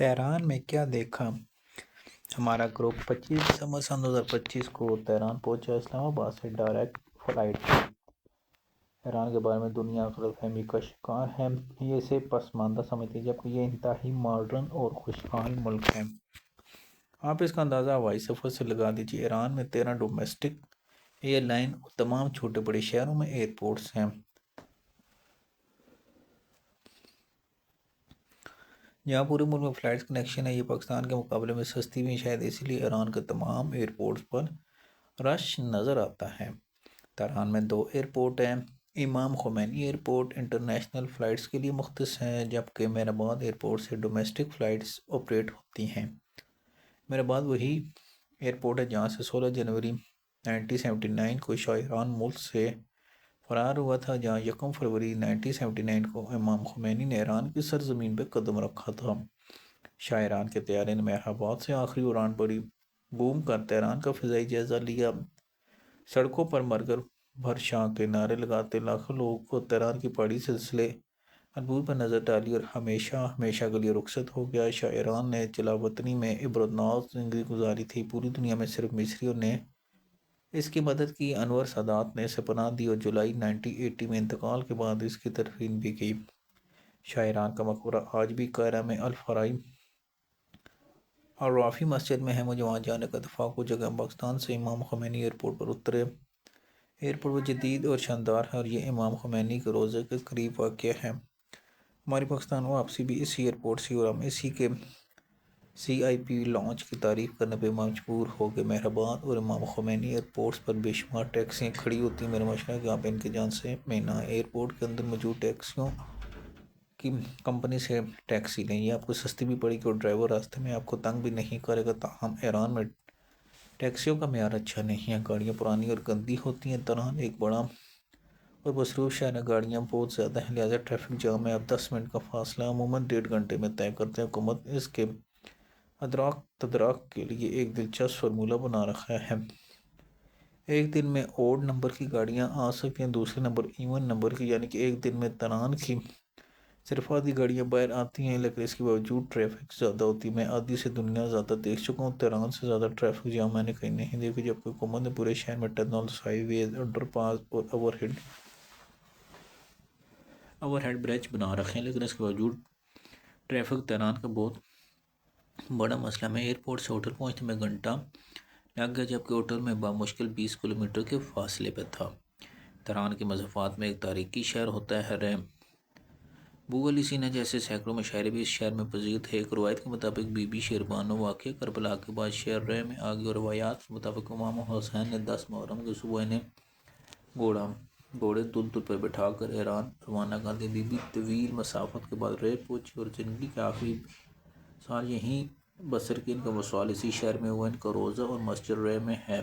Tehran में क्या देखा। हमारा ग्रुप 25 दिसंबर सन 2025 को तेहरान पहुंचा। इस्लामाबाद से डायरेक्ट फ्लाइट थी। ईरान के बारे में दुनिया गलतफहमी का शिकार है। ये इसे पसमानदा समझती है, जबकि ये इंतहाई मॉडर्न और खुशहाल मुल्क है। आप इसका अंदाज़ा हवाई सफ़र से लगा दीजिए। ईरान में 13 डोमेस्टिक एयरलाइन और तमाम छोटे बड़े शहरों में एयरपोर्ट्स हैं। यहाँ पूरे मुल्क में फ़्लाइट कनेक्शन है। ये पाकिस्तान के मुकाबले में सस्ती भी है, शायद इसीलिए ईरान के तमाम एयरपोर्ट्स पर रश नज़र आता है। तेहरान में 2 एयरपोर्ट हैं। इमाम खुमैनी एयरपोर्ट इंटरनेशनल फ़्लाइट्स के लिए मुख्तस है, जबकि मेहराबाद एयरपोर्ट से डोमेस्टिक फ़्लाइट्स ऑपरेट होती हैं। मेहराबाद वही एयरपोर्ट है जहाँ से 16 जनवरी 1979 को शाह ईरान मुल्क से फ़रार हुआ था, जहाँ 1 फरवरी 1979 को इमाम खुमैनी ने ईरान की सरजमीन पर कदम रखा था। शाह ईरान के तैयारे ने मेहराबाद से आखिरी उड़ान भरी। बूम कर तेहरान का फ़िज़ाई जायज़ा लिया। सड़कों पर मरकर भर शाह के नारे लगाते लाखों लोगों को तेहरान की पहाड़ी सिलसिले अनबूर पर नज़र डाली और हमेशा हमेशा के लिए रुखसत हो गया। शाह ईरान ने जलावतनी में इबरतनाक ज़िंदगी गुजारी थी। पूरी दुनिया में सिर्फ मिस्रियों ने इसकी मदद की। अनवर सादात ने इसे पनाह दी और जुलाई 1980 में इंतकाल के बाद इसकी तरफीन भी की। शाह ईरान का मकबरा आज भी कायरा में अल फराई और राफ़ी मस्जिद में है। मुझे वहाँ जाने का इत्तेफाक हो जगह पाकिस्तान से इमाम खुमैनी एयरपोर्ट पर उतरे। एयरपोर्ट पर जदीद और शानदार है और ये इमाम खुमैनी के रोज़े के करीब वाक़ है। हमारी पाकिस्तान वापसी भी इसी एयरपोर्ट से और हम इसी के CIP लॉन्च की तारीफ़ करने पर मजबूर हो गए। मेहराबाद और इमाम खुमैनी एयरपोर्ट्स पर बेशुमार टैक्सियाँ खड़ी होती हैं। मेरा मशवरा है कि आप इनके जान से में ना एयरपोर्ट के अंदर मौजूद टैक्सियों की कंपनी से टैक्सी लें। ये आपको सस्ती भी पड़ेगी और ड्राइवर रास्ते में आपको तंग भी नहीं करेगा। ताहम ईरान में टैक्सियों का मेयार अच्छा नहीं है। गाड़ियाँ पुरानी और गंदी होती हैं। तेहरान एक बड़ा और मसरूफ़ शहर है। गाड़ियाँ बहुत ज़्यादा हैं, लिहाजा ट्रैफिक जाम में आप 10 मिनट का फासला अमूमन 1.5 घंटे में तय करते हैं। हुकूमत ने इसके अदराक तदराक के लिए एक दिलचस्प फार्मूला बना रखा है। एक दिन में ओड नंबर की गाड़ियाँ आ सकती हैं, दूसरे नंबर इवन नंबर की, यानी कि एक दिन में तेहरान की सिर्फ आधी गाड़ियाँ बाहर आती हैं, लेकिन इसके बावजूद ट्रैफिक ज़्यादा होती है। मैं आधी से दुनिया ज़्यादा देख चुका हूँ। तेहरान से ज़्यादा ट्रैफिक जाम मैंने कहीं नहीं देखी, जबकि हुकूमत ने पूरे शहर में टनल्स, हाईवेज, अंडरपास और ओवरहेड ब्रिज बना रखे हैं, लेकिन इसके बावजूद ट्रैफिक तेहरान का बहुत बड़ा मसला। मैं एयरपोर्ट से होटल पहुँचने में घंटा लग गया, जबकि होटल में बामुश्किल 20 किलोमीटर के फासले पर था। तेहरान के मज़ाफ़ात में एक तारीखी शहर होता है। बू अली सीना जैसे सैकड़ों मशायरे भी इस शहर में पजीर थे। एक रवायत के मुताबिक बीबी शेरबानो वाक़ करबला के बाद शहर रह में आ गई और रवायात के मुताबिक इमाम हुसैन ने 10 मुहर्रम की सुबह इन्हें घोड़े तुल पर बैठा कर ईरान रवाना कर दिया। बीबी तवील मसाफत के बाद रह पहुँची और ज़िंदगी के आखिरी साल यहीं बसर की। इनका वसाल इसी शहर में हुआ। इनका रोज़ा और मस्जिद रह में है।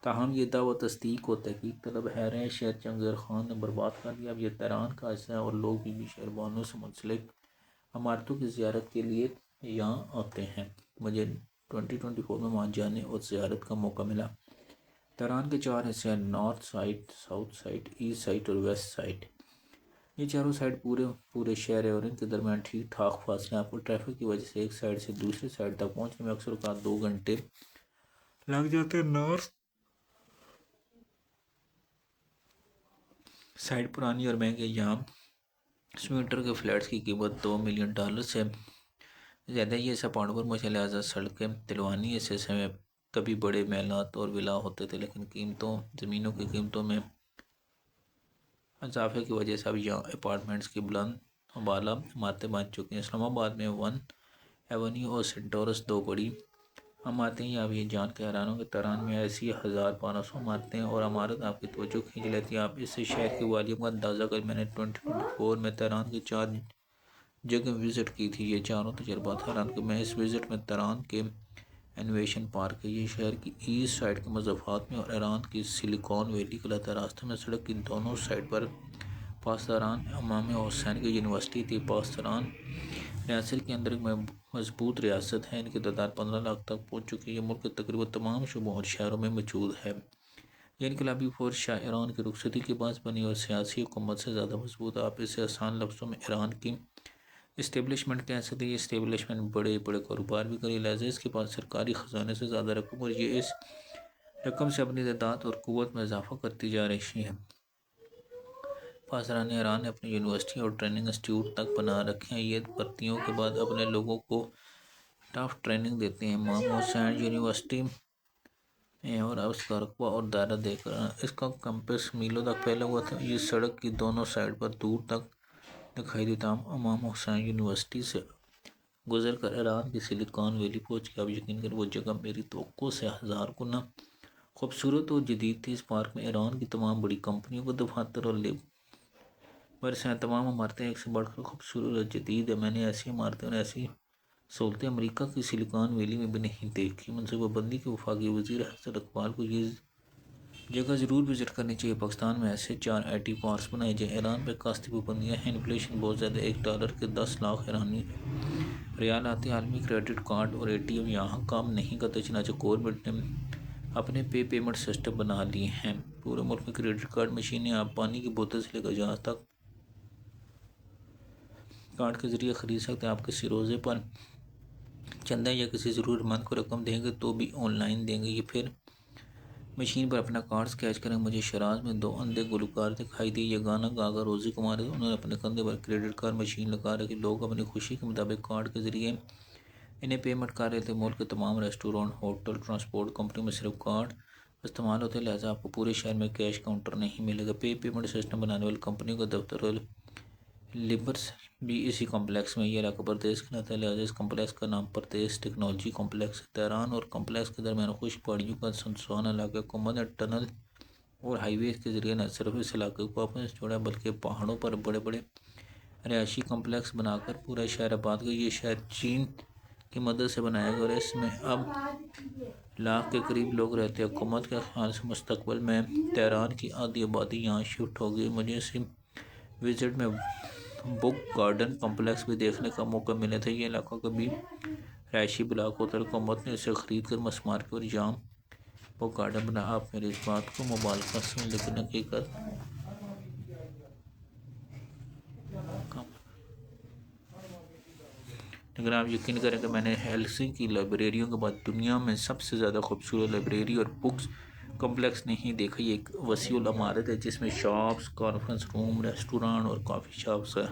ताहम ये दावा तस्दीक व तहकीक तलब है। रह शहर चंगेज़ खान ने बर्बाद कर दिया। अब यह तेहरान का हिस्सा है और लोग बीबी शेरबानो से मुंसलिक इमारतों की ज़ियारत के लिए यहाँ आते हैं। मुझे 2024 में वहाँ जाने और ज़ियारत का मौका मिला। तेहरान के 4 हिस्से हैं: north side, south side, east side और वेस्ट साइड। ये चारों साइड पूरे शहर है और इनके दरमियान ठीक ठाक फासले। आपको ट्रैफिक की वजह से एक साइड से दूसरी साइड तक पहुँचने में अक्सर 2 घंटे लग जाते हैं। नॉर्थ साइड पुरानी और महंगी। यहाँ स्वीटर के फ्लैट्स की कीमत $2 मिलियन से ज़्यादा। ये सब पहाड़ों पर मुझे, लिहाजा सड़कें तिलवानी ऐसे समय कभी बड़े महलात और विला होते थे, लेकिन ज़मीनों की कीमतों में इजाफे की वजह से अब यहाँ अपार्टमेंट्स की बुलंद बाला इमारतें बन चुकी हैं। इस्लामाबाद में 1 एवेन्यू और सेंटोरस 2 बड़ी इमारतें हैं। आप ये जान के हैरान होंगे तेहरान में ऐसी 1500 इमारतें और इमारत आपकी तवज्जो खींच लेती है। आप इससे शहर की वालियम का अंदाज़ा करें। मैंने 2024 में तेहरान की 4 जगह विज़िट की थी। ये चारों तजुर्बा हैरान कि मैं इस विज़िट में तेहरान के इनोवेशन पार्क है। ये शहर की ईस्ट साइड के मज़ाफ़ात में और ईरान की सिलिकॉन वैली कहलाता रास्ते में सड़क की दोनों साइड पर पासदारान इमाम हुसैन की यूनिवर्सिटी थी। पासदारान रियासत के अंदर एक मजबूत रियासत है। इनकी तादाद 15 लाख तक पहुँच चुकी है। मुल्क के तकरीबन तमाम शूबों और शहरों में मौजूद है। यह इनकलाबी फोर्स शाह ईरान की रुखसती के पास बनी और सियासी हुकूमत से ज़्यादा मजबूत। आप इसे आसान लफ्ज़ों में ईरान की इस्टेब्लिशमेंट कह सकते हैं। ये इस्टेब्लिशमेंट बड़े बड़े कारोबार भी करे, लिहाजा इसके पास सरकारी ख़जाने से ज़्यादा रकम, और ये इस रकम से अपनी तादाद और क़ुव्वत में इजाफा करती जा रही है। पासरान ईरान ने अपनी यूनिवर्सिटी और ट्रेनिंग इंस्टीट्यूट तक बना रखे हैं। ये भर्तियों के बाद अपने लोगों को टफ ट्रेनिंग देते हैं। इमाम हुसैन यूनिवर्सिटी में और अब उसका रकबा और दायरा देकर इसका कैंपस मीलों तक फैला हुआ था। ये सड़क की दोनों साइड पर दूर तक दिखाई देता। इमाम हुसैन यूनिवर्सिटी से गुजर कर ईरान की सिलिकॉन वैली पहुँच गया। अब यकीन कर वो जगह मेरी तवक्को से 1000 गुना खूबसूरत और जदीद थी। इस पार्क में ईरान की तमाम बड़ी कंपनियों को दफातर और लेबर हैं। तमाम इमारतें एक से बढ़कर खूबसूरत और जदीद है। मैंने ऐसी इमारतें और ऐसी सहूलतें अमेरिका की सिलिकॉन वैली में भी नहीं देखी। मनसूबाबंदी के वफाकी वज़ीर हसन इकबाल को ये जगह ज़रूर विज़िट करनी चाहिए। पाकिस्तान में ऐसे 4 IT पार्क्स बनाए जाए। ईरान पर कास्ती पाबंदियाँ हैं। इन्फ्लेशन बहुत ज़्यादा, $1 के 10 लाख ईरानी रियाल आते हैं। आलमी क्रेडिट कार्ड और ATM यहाँ काम नहीं करते, चनाचे गवर्नमेंट ने अपने पेमेंट सिस्टम बना लिए हैं। पूरे मुल्क में क्रेडिट कार्ड मशीनें, आप पानी की बोतल से लेकर जहाज़ तक कार्ड के ज़रिए ख़रीद सकते हैं। आप किसी रोज़े पर चंदा या किसी ज़रूरतमंद को रकम देंगे तो भी ऑनलाइन देंगे। ये फिर मशीन पर अपना कार्ड स्कैच करें। मुझे शराज में 2 अंधे गुलकार दिखाई दिए। ये गाना गाकर रोज़ी कमा रहे थे। उन्होंने अपने कंधे पर क्रेडिट कार्ड मशीन लगा रखी। लोग अपनी खुशी के मुताबिक कार्ड के ज़रिए इन्हें पेमेंट कर रहे थे। मुल्क के तमाम रेस्टोरेंट, होटल, ट्रांसपोर्ट कंपनी में सिर्फ कार्ड इस्तेमाल होते हैं, लिहाजा आपको पूरे शहर में कैश काउंटर नहीं मिलेगा। पेमेंट सिस्टम बनाने वाली कंपनी का दफ्तर और लिबर्स भी इसी कॉम्प्लेक्स में। ये इलाका परदेश का नाता है, लिहाजा इस कॉम्प्लेक्स का नाम परदेश टेक्नोलॉजी कॉम्प्लेक्स है। तेहरान और कॉम्प्लेक्स के दरमियान खुश पहाड़ियों का सुनसान इलाका। हुकूमत ने टनल और हाईवे के ज़रिए न सिर्फ इस इलाके को आपस में जोड़ा, बल्कि पहाड़ों पर बड़े बड़े रिहायशी कॉम्प्लेक्स बनाकर पूरा शहर आबाद किया। ये शहर चीन की मदद से बनाया गया और इसमें अब लाख के करीब लोग रहते हैं। हुकूमत के ख्याल से मुस्तकबिल में तेहरान की आधी आबादी यहाँ शिफ्ट होगी। मुझे इस विज़िट में बुक गार्डन कॉम्प्लेक्स भी देखने का मौका मिला था। ये इलाका कभी रहायशी ब्लॉक होता है। हुकूमत ने इसे ख़रीद कर मस मार्केट और जाम बुक गार्डन बना। आप मेरी इस बात को मुबारक सुन, लेकिन हकीकत लेकिन आप यकीन करें कि मैंने हेलसिंकी की लाइब्रेरियों के बाद दुनिया में सबसे ज़्यादा खूबसूरत लाइब्रेरी और बुक्स कॉम्प्लेक्स नहीं देखा। ये एक वसीउल इमारत है जिसमें शॉप्स, कॉन्फ्रेंस रूम, रेस्टोरेंट और कॉफ़ी शॉप्स है।